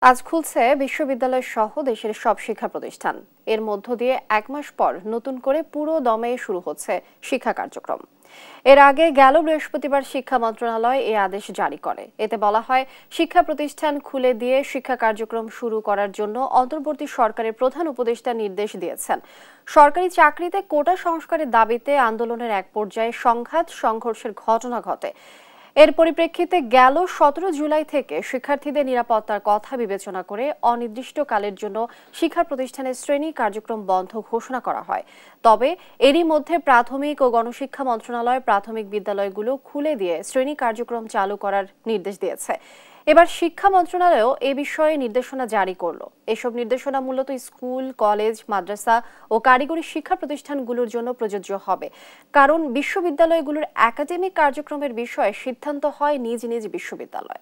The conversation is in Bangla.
আজ খুলছে বিশ্ববিদ্যালয় সহ দেশের সব শিক্ষা প্রতিষ্ঠান। এর মধ্য দিয়ে এক মাস পর নতুন করে পুরো দমে শুরু হচ্ছে শিক্ষা কার্যক্রম। এর আগে গেল বৃহস্পতিবার শিক্ষা মন্ত্রণালয় এই আদেশ জারি করে। এতে বলা হয়, শিক্ষা প্রতিষ্ঠান খুলে দিয়ে শিক্ষা কার্যক্রম শুরু করার জন্য অন্তর্বর্তী সরকারের প্রধান উপদেষ্টা নির্দেশ দিয়েছেন। সরকারি চাকরিতে কোটা সংস্কারের দাবিতে আন্দোলনের এক পর্যায়ে সংঘাত সংঘর্ষের ঘটনা ঘটে। এর পরিপ্রেক্ষিতে গেল 17 জুলাই থেকে শিক্ষার্থীদের নিরাপত্তার কথা বিবেচনা করে অনির্দিষ্টকালের জন্য শিক্ষা প্রতিষ্ঠানের শ্রেণী কার্যক্রম বন্ধ ঘোষণা করা হয়। তবে এরই মধ্যে প্রাথমিক ও গণশিক্ষা মন্ত্রণালয় প্রাথমিক বিদ্যালয়গুলো খুলে দিয়ে শ্রেণী কার্যক্রম চালু করার নির্দেশ দিয়েছে। এবার শিক্ষা মন্ত্রণালয়ও এ বিষয়ে নির্দেশনা জারি করল। এসব নির্দেশনা মূলত স্কুল, কলেজ, মাদ্রাসা ও কারিগরি শিক্ষা প্রতিষ্ঠানগুলোর জন্য প্রযোজ্য হবে, কারণ বিশ্ববিদ্যালয়গুলোর একাডেমিক কার্যক্রমের বিষয়ে সিদ্ধান্ত হয় নিজ নিজ বিশ্ববিদ্যালয়।